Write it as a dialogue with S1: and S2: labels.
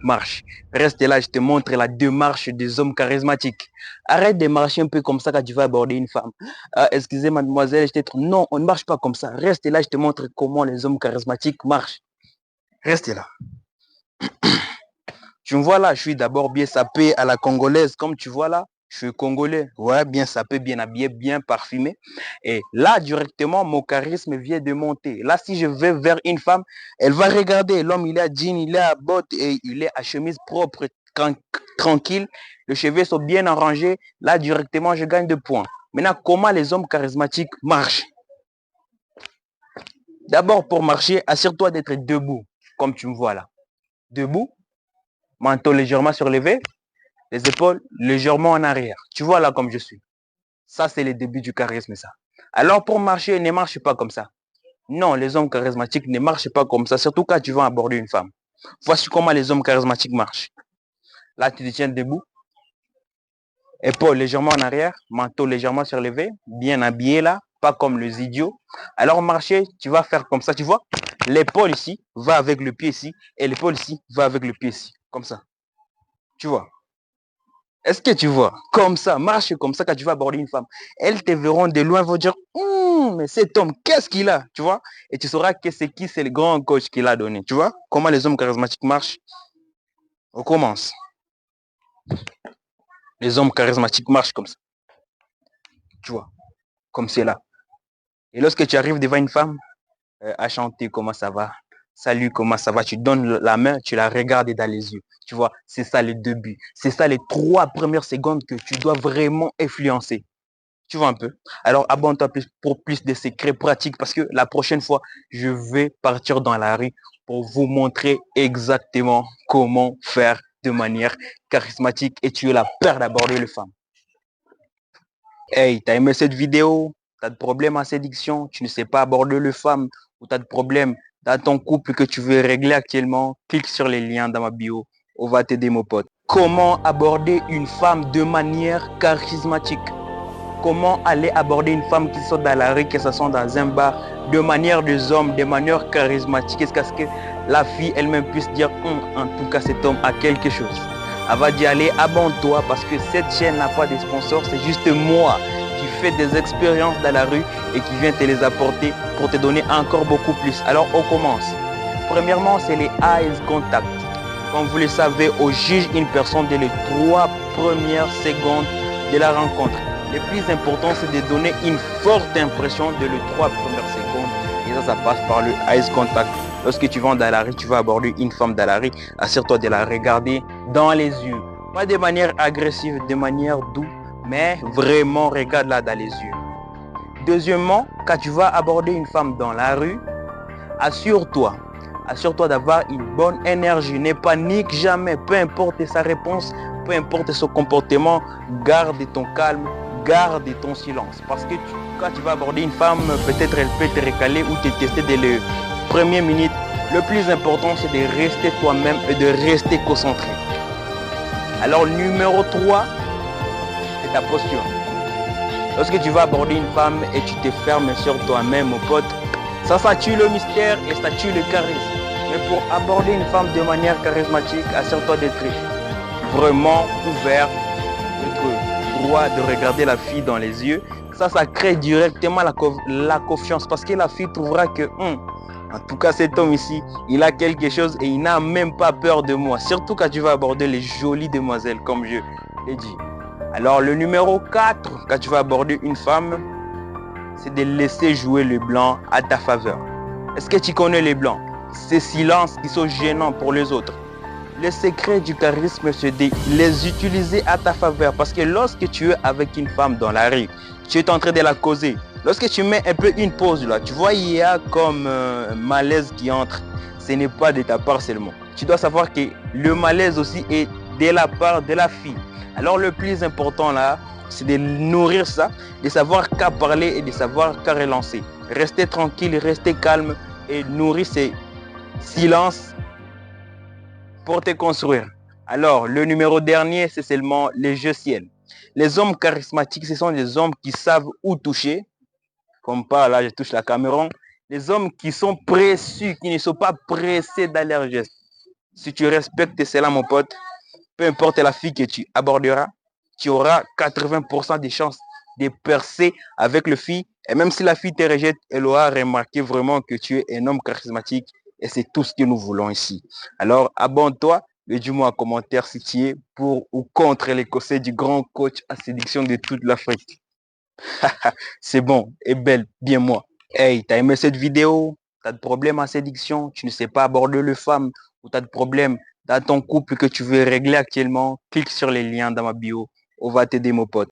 S1: Marche. Reste là, je te montre la démarche des hommes charismatiques. Arrête de marcher un peu comme ça quand tu vas aborder une femme. Ah, excusez mademoiselle, je t'ai trop... Non, on ne marche pas comme ça. Reste là, je te montre comment les hommes charismatiques marchent. Reste là. Tu me vois là, je suis d'abord bien sapé à la congolaise, comme tu vois là. Je suis congolais, ouais, bien sapé, bien habillé, bien parfumé. Et là, directement, mon charisme vient de monter. Là, si je vais vers une femme, elle va regarder. L'homme, il est à jean, il est à bottes et il est à chemise propre, tranquille. Les cheveux sont bien arrangés. Là, directement, je gagne 2 points. Maintenant, comment les hommes charismatiques marchent? D'abord, pour marcher, assure-toi d'être debout, comme tu me vois là. Debout, menton légèrement surlevé, les épaules légèrement en arrière. Tu vois là comme je suis. Ça, c'est le début du charisme, ça. Alors, pour marcher, ne marche pas comme ça. Non, les hommes charismatiques ne marchent pas comme ça, surtout quand tu vas aborder une femme. Voici comment les hommes charismatiques marchent. Là, tu te tiens debout, épaules légèrement en arrière, manteau légèrement surlevé, bien habillé là, pas comme les idiots. Alors, marcher, tu vas faire comme ça, tu vois. L'épaule ici va avec le pied ici, et l'épaule ici va avec le pied ici, comme ça. Tu vois. Est-ce que tu vois? Comme ça, marche comme ça quand tu vas aborder une femme. Elles te verront de loin, vont dire, mais cet homme, qu'est-ce qu'il a? Tu vois? Et tu sauras que c'est qui, c'est le grand coach qui l'a donné. Tu vois? Comment les hommes charismatiques marchent? On commence. Les hommes charismatiques marchent comme ça. Tu vois? Comme c'est là. Et lorsque tu arrives devant une femme, à chanter, comment ça va? Salut, comment ça va? Tu donnes la main, tu la regardes dans les yeux. Tu vois? C'est ça le début. C'est ça les 3 premières secondes que tu dois vraiment influencer. Tu vois un peu. Alors, abonne-toi pour plus de secrets pratiques parce que la prochaine fois, je vais partir dans la rue pour vous montrer exactement comment faire de manière charismatique et tuer la peur d'aborder les femmes. Hey, t'as aimé cette vidéo? T'as de problèmes en séduction? Tu ne sais pas aborder les femmes? Ou t'as de problèmes dans ton couple que tu veux régler actuellement? Clique sur les liens dans ma bio. On va t'aider, mon pote. Comment aborder une femme de manière charismatique? Comment aller aborder une femme qui sort dans la rue, que ce soit dans un bar, de manière des hommes, de manière charismatique, est-ce que la fille elle-même puisse dire, en tout cas cet homme a quelque chose. Elle va dire, allez, abonne-toi parce que cette chaîne n'a pas de sponsor, c'est juste moi qui fais des expériences dans la rue et qui vient te les apporter pour te donner encore beaucoup plus. Alors on commence. Premièrement, c'est les eyes contact. Comme vous le savez, on juge une personne dès les 3 premières secondes de la rencontre. Le plus important, c'est de donner une forte impression dès les 3 premières secondes. Et ça passe par le eye contact. Lorsque tu vas dans la rue, tu vas aborder une femme dans la rue, assure-toi de la regarder dans les yeux. Pas de manière agressive, de manière douce, mais vraiment regarde-la dans les yeux. Deuxièmement, quand tu vas aborder une femme dans la rue, assure-toi d'avoir une bonne énergie. Ne panique jamais, peu importe sa réponse, peu importe son comportement, garde ton calme, garde ton silence. Parce que quand tu vas aborder une femme, peut-être elle peut te recaler ou te tester dès les premières minutes. Le plus important, c'est de rester toi-même et de rester concentré. Alors, numéro 3, c'est ta posture. Lorsque tu vas aborder une femme et tu te fermes sur toi-même, mon pote, ça tue le mystère et ça tue le charisme. Mais pour aborder une femme de manière charismatique, assure-toi d'être vraiment ouvert, d'être droit, de regarder la fille dans les yeux. Ça crée directement la confiance parce que la fille trouvera que, en tout cas cet homme ici, il a quelque chose et il n'a même pas peur de moi. Surtout quand tu vas aborder les jolies demoiselles, comme je l'ai dit. Alors le numéro 4, quand tu vas aborder une femme, c'est de laisser jouer le blanc à ta faveur. Est-ce que tu connais les blancs? Ces silences qui sont gênants pour les autres. Le secret du charisme, c'est de les utiliser à ta faveur. Parce que lorsque tu es avec une femme dans la rue, tu es en train de la causer. Lorsque tu mets un peu une pause là, tu vois, il y a comme un malaise qui entre. Ce n'est pas de ta part seulement. Tu dois savoir que le malaise aussi est de la part de la fille. Alors le plus important là, c'est de nourrir ça, de savoir qu'à parler et de savoir qu'à relancer. Rester tranquille, rester calme et nourrir ces silences pour te construire. Alors, le numéro dernier, c'est seulement les jeux ciel. Les hommes charismatiques, ce sont des hommes qui savent où toucher. Comme par là, je touche la caméra. Les hommes qui sont précis, qui ne sont pas pressés dans leurs gestes. Si tu respectes cela, mon pote, peu importe la fille que tu aborderas, tu auras 80% des chances de percer avec le fille. Et même si la fille te rejette, elle aura remarqué vraiment que tu es un homme charismatique. Et c'est tout ce que nous voulons ici. Alors, abonne-toi et dis-moi en commentaire si tu es pour ou contre les conseils du grand coach à séduction de toute l'Afrique. C'est bon et belle, bien moi. Hey, t'as aimé cette vidéo? T'as de problèmes en séduction? Tu ne sais pas aborder les femmes? Ou t'as de problèmes dans ton couple que tu veux régler actuellement? Clique sur les liens dans ma bio. On va t'aider, mon pote.